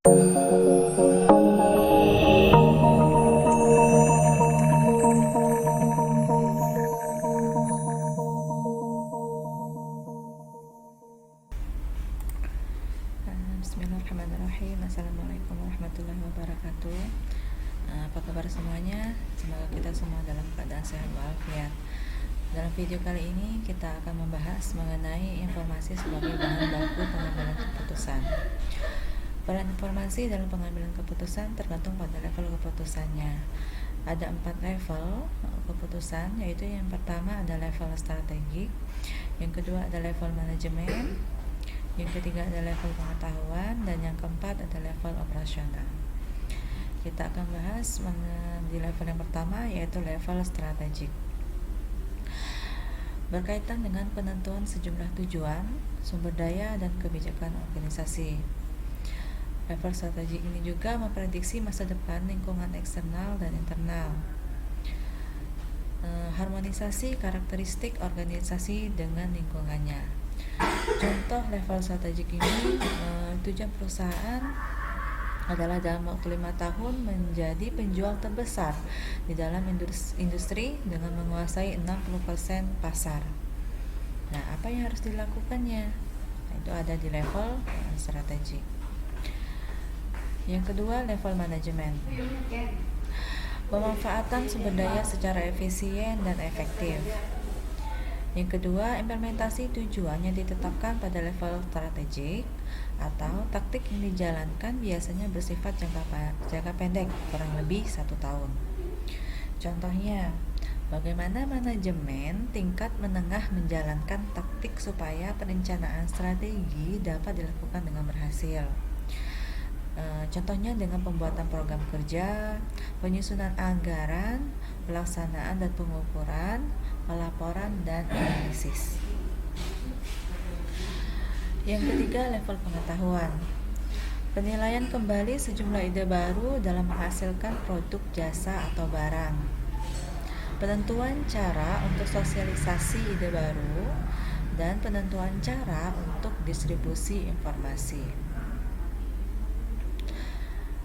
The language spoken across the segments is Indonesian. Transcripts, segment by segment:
Bismillahirrahmanirrahim. Assalamualaikum warahmatullahi wabarakatuh. Apa kabar semuanya? Semoga kita semua dalam keadaan sehat walafiat. Dalam video kali ini kita akan membahas mengenai informasi sebagai bahan baku pengambilan keputusan. Peran informasi dalam pengambilan keputusan tergantung pada level keputusannya. Ada 4 level keputusan, yaitu yang pertama ada level strategik, yang kedua ada level manajemen, yang ketiga ada level pengetahuan, dan yang keempat ada level operasional. Kita akan bahas di level yang pertama, yaitu level strategik. Berkaitan dengan penentuan sejumlah tujuan, sumber daya, dan kebijakan organisasi. Level strategik ini juga memprediksi masa depan lingkungan eksternal dan internal. Harmonisasi karakteristik organisasi dengan lingkungannya. Contoh level strategik ini, tujuan perusahaan adalah dalam waktu 5 tahun menjadi penjual terbesar di dalam industri dengan menguasai 60% pasar. Nah, apa yang harus dilakukannya? Nah, itu ada di level strategik. Yang kedua, level manajemen. Pemanfaatan sumber daya secara efisien dan efektif. Yang kedua, implementasi tujuan yang ditetapkan pada level strategik atau taktik yang dijalankan biasanya bersifat jangka pendek, kurang lebih 1 tahun. Contohnya, bagaimana manajemen tingkat menengah menjalankan taktik supaya perencanaan strategi dapat dilakukan dengan berhasil. Contohnya dengan pembuatan program kerja, penyusunan anggaran, pelaksanaan dan pengukuran, pelaporan, dan analisis. Yang ketiga, level pengetahuan. Penilaian kembali sejumlah ide baru dalam menghasilkan produk, jasa, atau barang. Penentuan cara untuk sosialisasi ide baru, dan penentuan cara untuk distribusi informasi.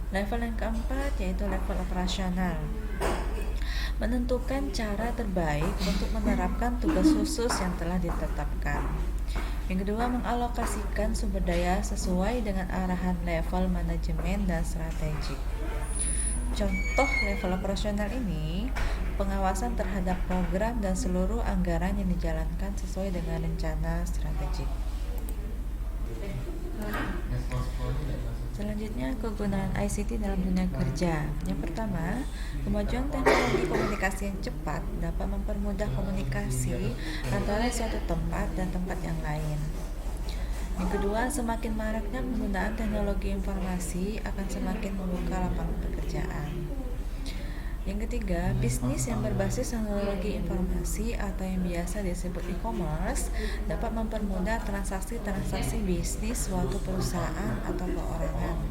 Level yang keempat yaitu level operasional. Menentukan cara terbaik untuk menerapkan tugas khusus yang telah ditetapkan. Yang kedua, mengalokasikan sumber daya sesuai dengan arahan level manajemen dan strategik. Contoh level operasional ini, pengawasan terhadap program dan seluruh anggaran yang dijalankan sesuai dengan rencana strategik. Selanjutnya, kegunaan ICT dalam dunia kerja. Yang pertama, kemajuan teknologi komunikasi yang cepat dapat mempermudah komunikasi antara suatu tempat dan tempat yang lain. Yang kedua, semakin maraknya penggunaan teknologi informasi akan semakin membuka lapangan pekerjaan. Yang ketiga, bisnis yang berbasis teknologi informasi atau yang biasa disebut e-commerce dapat mempermudah transaksi-transaksi bisnis suatu perusahaan atau perorangan.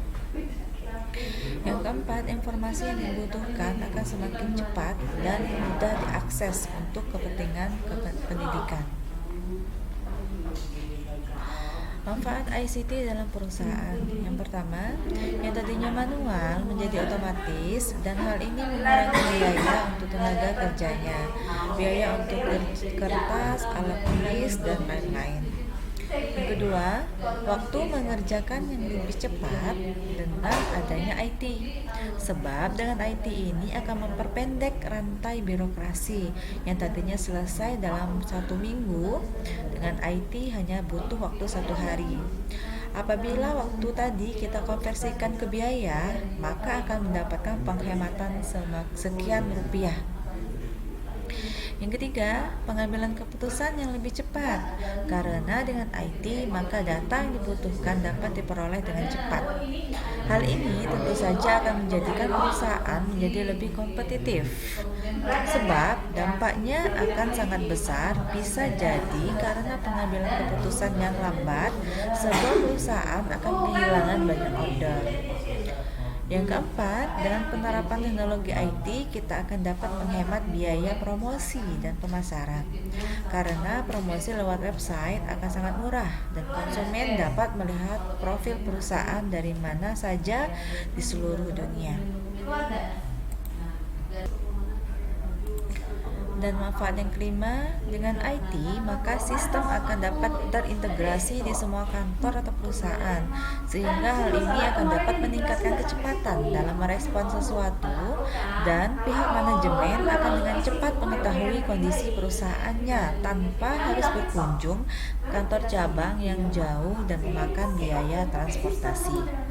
Yang keempat, informasi yang dibutuhkan akan semakin cepat dan mudah diakses untuk kepentingan pendidikan. Manfaat ICT dalam perusahaan. Yang pertama, yang tadinya manual menjadi otomatis, dan hal ini mengurangi biaya untuk tenaga kerjanya, biaya untuk kertas, alat tulis, dan lain-lain. Yang kedua, waktu mengerjakan yang lebih cepat dengan adanya IT. Sebab dengan IT ini akan memperpendek rantai birokrasi yang tadinya selesai dalam 1 minggu, dengan IT hanya butuh waktu 1 hari. Apabila waktu tadi kita konversikan ke biaya, maka akan mendapatkan penghematan sekian rupiah. Yang ketiga, pengambilan keputusan yang lebih cepat. Karena dengan IT, maka data yang dibutuhkan dapat diperoleh dengan cepat. Hal ini tentu saja akan menjadikan perusahaan menjadi lebih kompetitif. Sebab dampaknya akan sangat besar, bisa jadi karena pengambilan keputusan yang lambat, sebuah perusahaan akan kehilangan banyak order. Yang keempat, dengan penerapan teknologi IT, kita akan dapat menghemat biaya promosi dan pemasaran. Karena promosi lewat website akan sangat murah dan konsumen dapat melihat profil perusahaan dari mana saja di seluruh dunia. Dan manfaat yang kelima, dengan IT, maka sistem akan dapat terintegrasi di semua kantor atau perusahaan, sehingga hal ini akan dapat meningkatkan kecepatan dalam merespon sesuatu, dan pihak manajemen akan dengan cepat mengetahui kondisi perusahaannya tanpa harus berkunjung ke kantor cabang yang jauh dan memakan biaya transportasi.